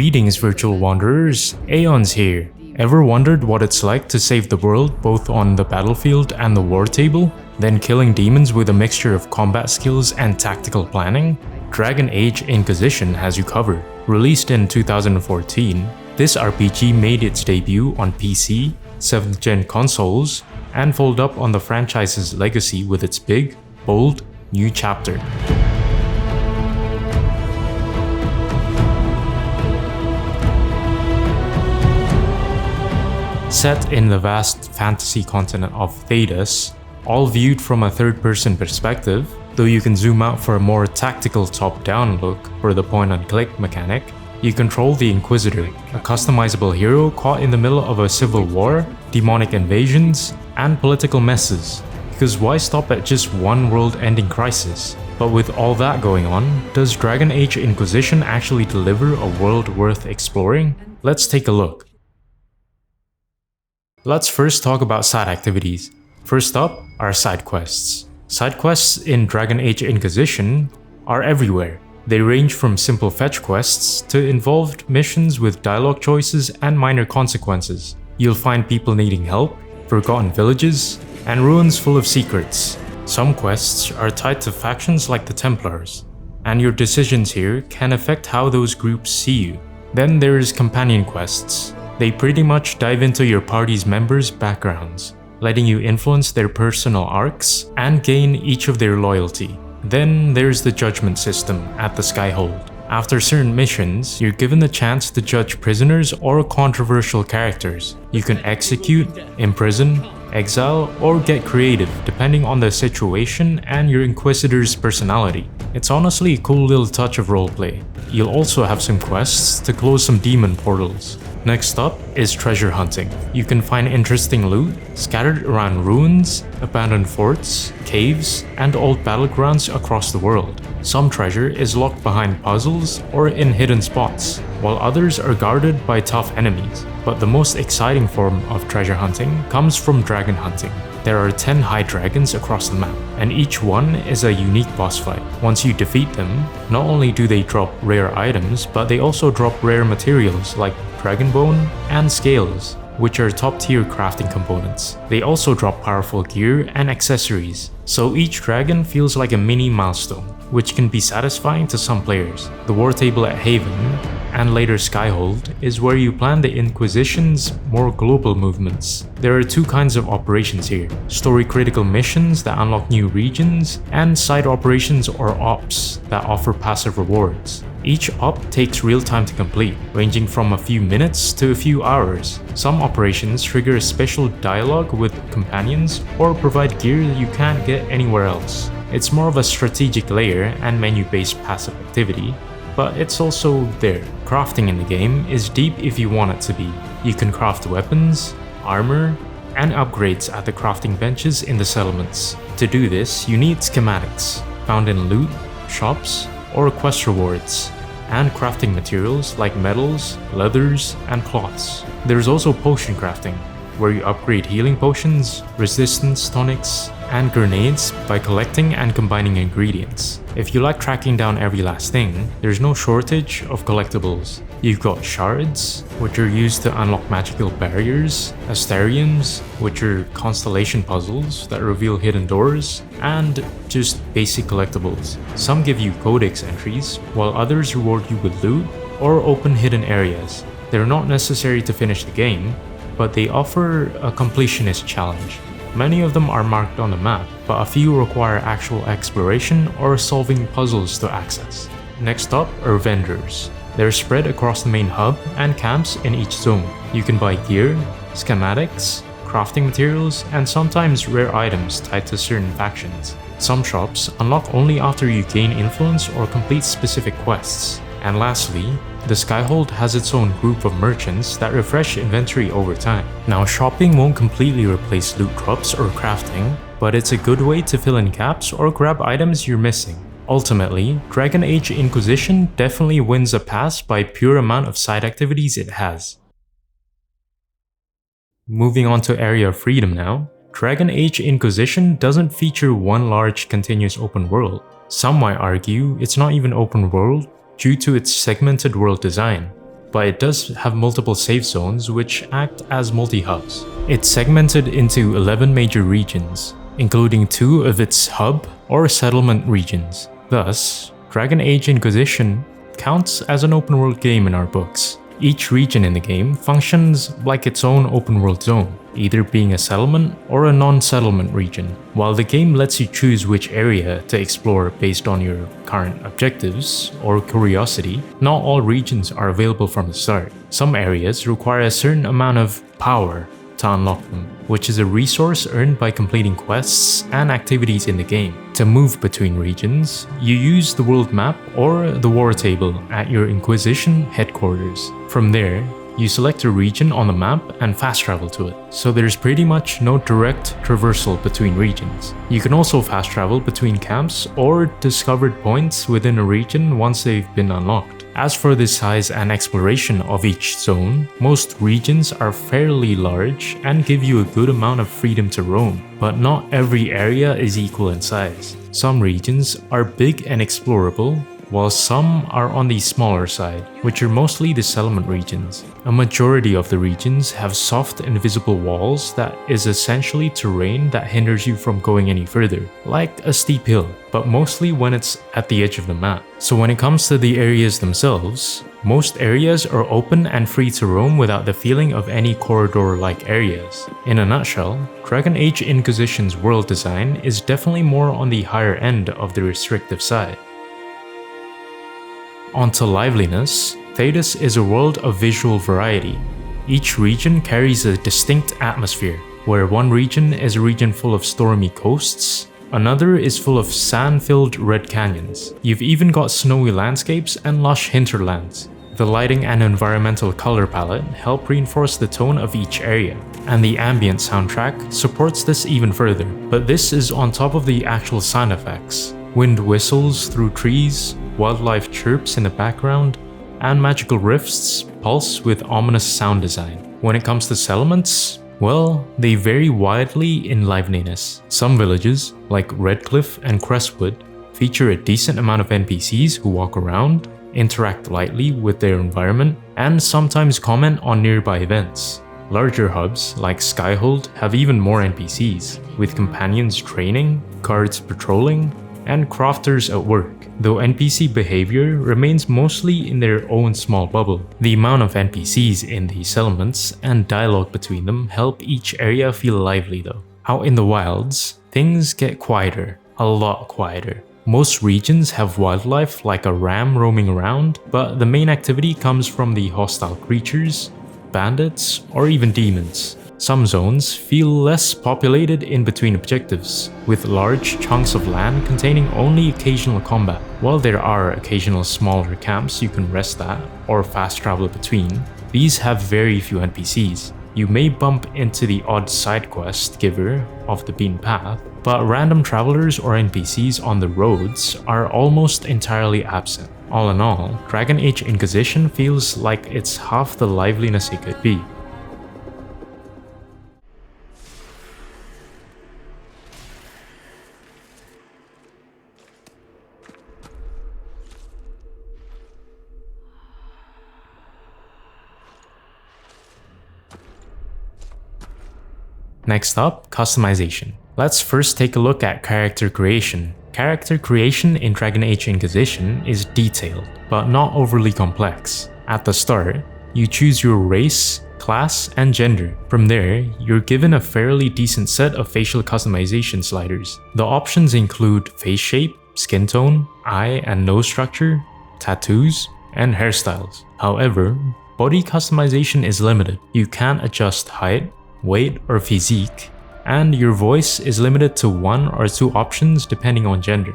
Greetings, virtual wanderers, Aeon's here. Ever wondered what it's like to save the world both on the battlefield and the war table? Then killing demons with a mixture of combat skills and tactical planning? Dragon Age Inquisition has you covered. Released in 2014, this RPG made its debut on PC, 7th gen consoles, and followed up on the franchise's legacy with its big, bold, new chapter. Set in the vast fantasy continent of Thedas, all viewed from a third-person perspective, though you can zoom out for a more tactical top-down look for the point-and-click mechanic, you control the Inquisitor, a customizable hero caught in the middle of a civil war, demonic invasions, and political messes. Because why stop at just one world-ending crisis? But with all that going on, does Dragon Age Inquisition actually deliver a world worth exploring? Let's take a look. Let's first talk about side activities. First up are side quests. Side quests in Dragon Age Inquisition are everywhere. They range from simple fetch quests to involved missions with dialogue choices and minor consequences. You'll find people needing help, forgotten villages, and ruins full of secrets. Some quests are tied to factions like the Templars, and your decisions here can affect how those groups see you. Then there's companion quests. They pretty much dive into your party's members' backgrounds, letting you influence their personal arcs and gain each of their loyalty. Then there's the judgment system at the Skyhold. After certain missions, you're given the chance to judge prisoners or controversial characters. You can execute, imprison, exile, or get creative depending on the situation and your Inquisitor's personality. It's honestly a cool little touch of roleplay. You'll also have some quests to close some demon portals. Next up is treasure hunting. You can find interesting loot scattered around ruins, abandoned forts, caves, and old battlegrounds across the world. Some treasure is locked behind puzzles or in hidden spots, while others are guarded by tough enemies. But the most exciting form of treasure hunting comes from dragon hunting. There are 10 high dragons across the map, and each one is a unique boss fight. Once you defeat them, not only do they drop rare items, but they also drop rare materials like dragon bone and scales, which are top-tier crafting components. They also drop powerful gear and accessories, so each dragon feels like a mini milestone, which can be satisfying to some players. The war table at Haven, and later Skyhold, is where you plan the Inquisition's more global movements. There are two kinds of operations here: story-critical missions that unlock new regions, and side operations or ops that offer passive rewards. Each op takes real time to complete, ranging from a few minutes to a few hours. Some operations trigger a special dialogue with companions or provide gear that you can't get anywhere else. It's more of a strategic layer and menu-based passive activity, but it's also there. Crafting in the game is deep if you want it to be. You can craft weapons, armor, and upgrades at the crafting benches in the settlements. To do this, you need schematics, found in loot, shops, or quest rewards, and crafting materials like metals, leathers, and cloths. There's also potion crafting, where you upgrade healing potions, resistance tonics, and grenades by collecting and combining ingredients. If you like tracking down every last thing, there's no shortage of collectibles. You've got shards, which are used to unlock magical barriers, asteriums, which are constellation puzzles that reveal hidden doors, and just basic collectibles. Some give you codex entries, while others reward you with loot or open hidden areas. They're not necessary to finish the game, but they offer a completionist challenge. Many of them are marked on the map, but a few require actual exploration or solving puzzles to access. Next up are vendors. They're spread across the main hub and camps in each zone. You can buy gear, schematics, crafting materials, and sometimes rare items tied to certain factions. Some shops unlock only after you gain influence or complete specific quests. And lastly, the Skyhold has its own group of merchants that refresh inventory over time. Now, shopping won't completely replace loot drops or crafting, but it's a good way to fill in gaps or grab items you're missing. Ultimately, Dragon Age Inquisition definitely wins a pass by pure amount of side activities it has. Moving on to Area of Freedom now, Dragon Age Inquisition doesn't feature one large continuous open world. Some might argue it's not even open world due to its segmented world design, but it does have multiple save zones which act as multi-hubs. It's segmented into 11 major regions, including 2 of its hub or settlement regions. Thus, Dragon Age Inquisition counts as an open world game in our books. Each region in the game functions like its own open world zone, either being a settlement or a non-settlement region. While the game lets you choose which area to explore based on your current objectives or curiosity, not all regions are available from the start. Some areas require a certain amount of power to unlock them, which is a resource earned by completing quests and activities in the game. To move between regions, you use the world map or the war table at your Inquisition headquarters. From there, you select a region on the map and fast travel to it, so there's pretty much no direct traversal between regions. You can also fast travel between camps or discovered points within a region once they've been unlocked. As for the size and exploration of each zone, most regions are fairly large and give you a good amount of freedom to roam, but not every area is equal in size. Some regions are big and explorable, while some are on the smaller side, which are mostly the settlement regions. A majority of the regions have soft invisible walls that is essentially terrain that hinders you from going any further, like a steep hill, but mostly when it's at the edge of the map. So when it comes to the areas themselves, most areas are open and free to roam without the feeling of any corridor-like areas. In a nutshell, Dragon Age Inquisition's world design is definitely more on the higher end of the restrictive side. Onto Liveliness, Thedas is a world of visual variety. Each region carries a distinct atmosphere, where one region is a region full of stormy coasts, another is full of sand-filled red canyons. You've even got snowy landscapes and lush hinterlands. The lighting and environmental color palette help reinforce the tone of each area, and the ambient soundtrack supports this even further. But this is on top of the actual sound effects. Wind whistles through trees, wildlife chirps in the background, and magical rifts pulse with ominous sound design. When it comes to settlements, well, they vary widely in liveliness. Some villages, like Redcliffe and Crestwood, feature a decent amount of NPCs who walk around, interact lightly with their environment, and sometimes comment on nearby events. Larger hubs, like Skyhold, have even more NPCs, with companions training, guards patrolling, and crafters at work, though NPC behavior remains mostly in their own small bubble. The amount of NPCs in these settlements and dialogue between them help each area feel lively though. Out in the wilds, things get quieter, a lot quieter. Most regions have wildlife like a ram roaming around, but the main activity comes from the hostile creatures, bandits, or even demons. Some zones feel less populated in between objectives, with large chunks of land containing only occasional combat. While there are occasional smaller camps you can rest at or fast travel between, these have very few NPCs. You may bump into the odd side quest giver off the beaten path, but random travelers or NPCs on the roads are almost entirely absent. All in all, Dragon Age Inquisition feels like it's half the liveliness it could be. Next up, customization. Let's first take a look at character creation. Character creation in Dragon Age Inquisition is detailed, but not overly complex. At the start, you choose your race, class, and gender. From there, you're given a fairly decent set of facial customization sliders. The options include face shape, skin tone, eye and nose structure, tattoos, and hairstyles. However, body customization is limited. You can't adjust height, weight, or physique, and your voice is limited to 1 or 2 options depending on gender.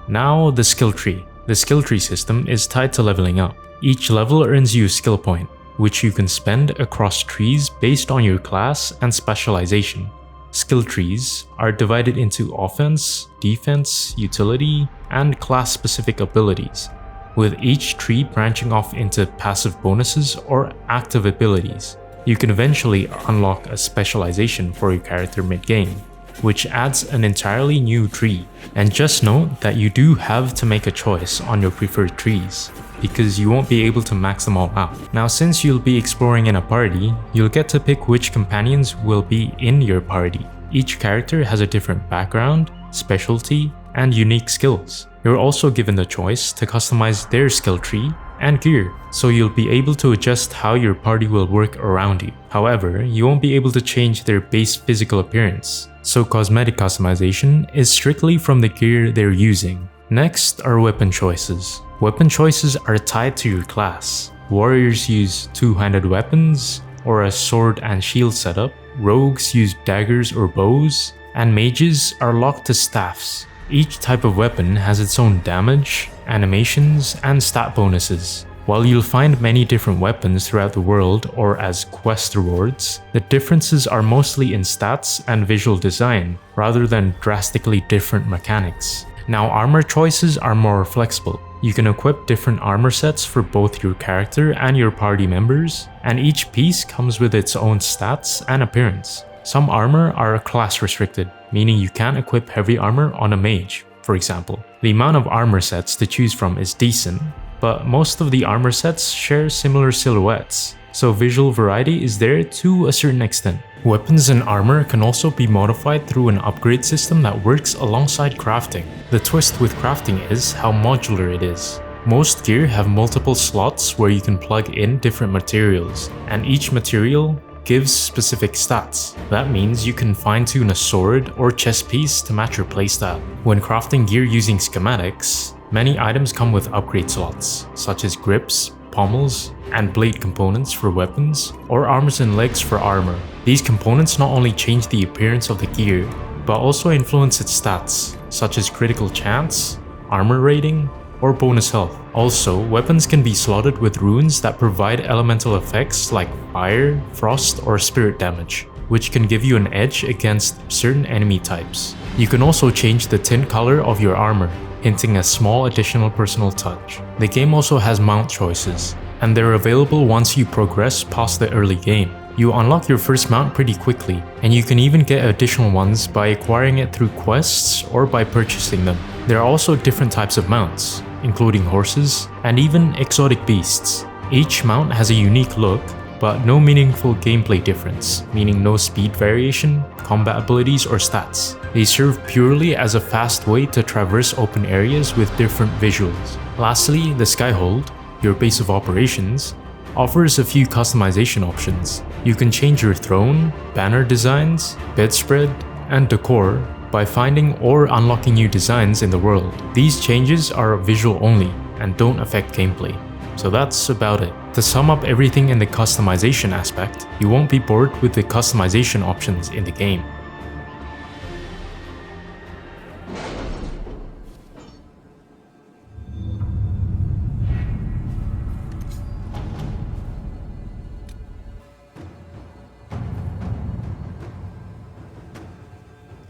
Now, the skill tree. The skill tree system is tied to leveling up. Each level earns you a skill point, which you can spend across trees based on your class and specialization. Skill trees are divided into offense, defense, utility, and class-specific abilities, with each tree branching off into passive bonuses or active abilities. You can eventually unlock a specialization for your character mid-game, which adds an entirely new tree. And just note that you do have to make a choice on your preferred trees. because you won't be able to max them all out. Now since you'll be exploring in a party, you'll get to pick which companions will be in your party. Each character has a different background, specialty, and unique skills. You're also given the choice to customize their skill tree and gear, so you'll be able to adjust how your party will work around you. However, you won't be able to change their base physical appearance, so cosmetic customization is strictly from the gear they're using. Next are weapon choices. Weapon choices are tied to your class. Warriors use two-handed weapons or a sword and shield setup, rogues use daggers or bows, and mages are locked to staffs. Each type of weapon has its own damage, animations, and stat bonuses. While you'll find many different weapons throughout the world or as quest rewards, the differences are mostly in stats and visual design, rather than drastically different mechanics. Now armor choices are more flexible. You can equip different armor sets for both your character and your party members, and each piece comes with its own stats and appearance. Some armor are class restricted, meaning you can't equip heavy armor on a mage, for example. The amount of armor sets to choose from is decent, but most of the armor sets share similar silhouettes, so visual variety is there to a certain extent. Weapons and armor can also be modified through an upgrade system that works alongside crafting. The twist with crafting is how modular it is. Most gear have multiple slots where you can plug in different materials, and each material gives specific stats. That means you can fine-tune a sword or chest piece to match your playstyle. When crafting gear using schematics, many items come with upgrade slots, such as grips, pommels, and blade components for weapons, or arms and legs for armor. These components not only change the appearance of the gear, but also influence its stats, such as critical chance, armor rating, or bonus health. Also, weapons can be slotted with runes that provide elemental effects like fire, frost, or spirit damage, which can give you an edge against certain enemy types. You can also change the tint color of your armor, hinting a small additional personal touch. The game also has mount choices, and they're available once you progress past the early game. You unlock your first mount pretty quickly, and you can even get additional ones by acquiring it through quests or by purchasing them. There are also different types of mounts, including horses and even exotic beasts. Each mount has a unique look, but no meaningful gameplay difference, meaning no speed variation, combat abilities, or stats. They serve purely as a fast way to traverse open areas with different visuals. Lastly, the Skyhold, your base of operations, offers a few customization options. You can change your throne, banner designs, bedspread, and decor by finding or unlocking new designs in the world. These changes are visual only and don't affect gameplay. So that's about it. To sum up everything in the customization aspect, you won't be bored with the customization options in the game.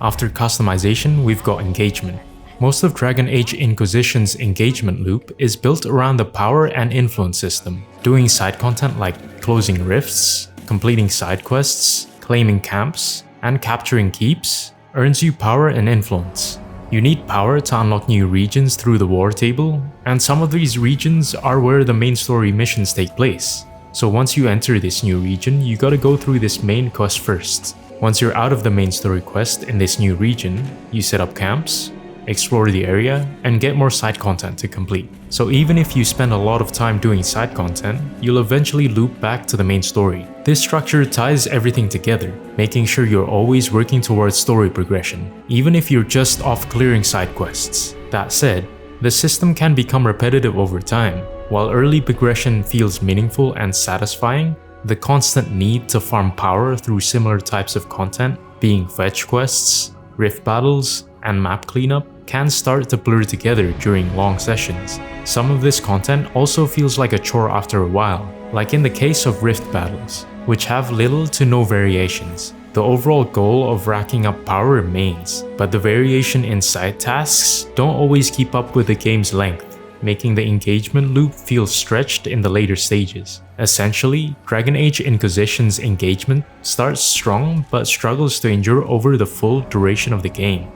After customization, we've got engagement. Most of Dragon Age Inquisition's engagement loop is built around the power and influence system. Doing side content like closing rifts, completing side quests, claiming camps, and capturing keeps earns you power and influence. You need power to unlock new regions through the war table, and some of these regions are where the main story missions take place. So once you enter this new region, you gotta go through this main quest first. Once you're out of the main story quest in this new region, you set up camps, explore the area, and get more side content to complete. So even if you spend a lot of time doing side content, you'll eventually loop back to the main story. This structure ties everything together, making sure you're always working towards story progression, even if you're just off clearing side quests. That said, the system can become repetitive over time. While early progression feels meaningful and satisfying, the constant need to farm power through similar types of content, being fetch quests, rift battles, and map cleanup, can start to blur together during long sessions. Some of this content also feels like a chore after a while, like in the case of rift battles, which have little to no variations. The overall goal of racking up power remains, but the variation in side tasks don't always keep up with the game's length, making the engagement loop feel stretched in the later stages. Essentially, Dragon Age Inquisition's engagement starts strong but struggles to endure over the full duration of the game.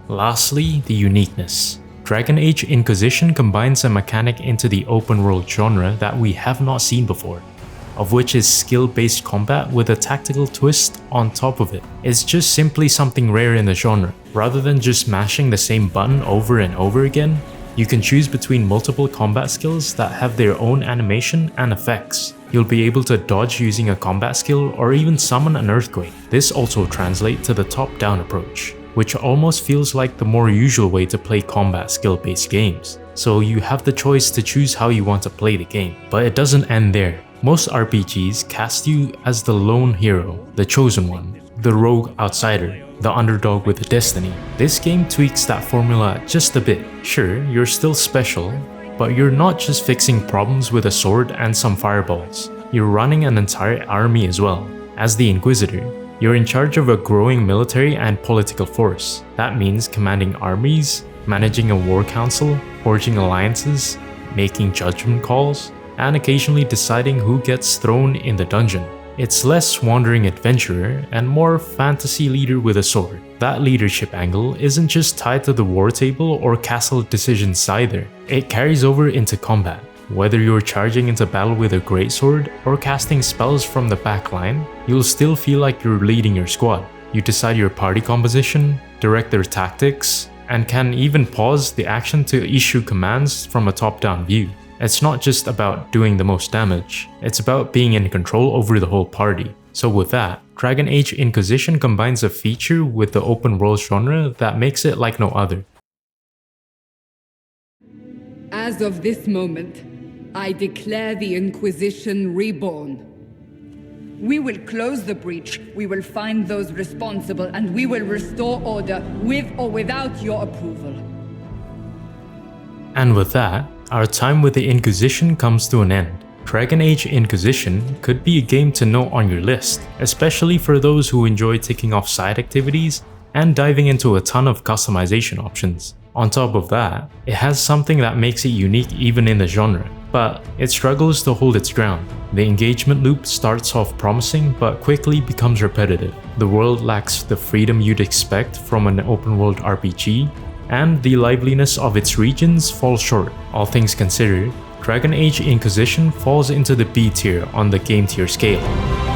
Lastly, the uniqueness. Dragon Age Inquisition combines a mechanic into the open world genre that we have not seen before, of which is skill-based combat with a tactical twist on top of it. It's just simply something rare in the genre. Rather than just mashing the same button over and over again, you can choose between multiple combat skills that have their own animation and effects. You'll be able to dodge using a combat skill or even summon an earthquake. This also translates to the top-down approach, which almost feels like the more usual way to play combat skill-based games. So you have the choice to choose how you want to play the game. But it doesn't end there. Most RPGs cast you as the lone hero, the chosen one, the rogue outsider, the underdog with a destiny. This game tweaks that formula just a bit. Sure, you're still special, but you're not just fixing problems with a sword and some fireballs. You're running an entire army as well. As the Inquisitor, you're in charge of a growing military and political force. That means commanding armies, managing a war council, forging alliances, making judgment calls, and occasionally deciding who gets thrown in the dungeon. It's less wandering adventurer and more fantasy leader with a sword. That leadership angle isn't just tied to the war table or castle decisions either. It carries over into combat. Whether you're charging into battle with a greatsword or casting spells from the backline, you'll still feel like you're leading your squad. You decide your party composition, direct their tactics, and can even pause the action to issue commands from a top-down view. It's not just about doing the most damage, it's about being in control over the whole party. So with that, Dragon Age Inquisition combines a feature with the open world genre that makes it like no other. As of this moment, I declare the Inquisition reborn. We will close the breach, we will find those responsible, and we will restore order with or without your approval. And with that, our time with the Inquisition comes to an end. Dragon Age Inquisition could be a game to note on your list, especially for those who enjoy ticking off side activities and diving into a ton of customization options. On top of that, it has something that makes it unique even in the genre, but it struggles to hold its ground. The engagement loop starts off promising but quickly becomes repetitive. The world lacks the freedom you'd expect from an open world RPG, and the liveliness of its regions falls short. All things considered, Dragon Age Inquisition falls into the B tier on the GameTyr scale.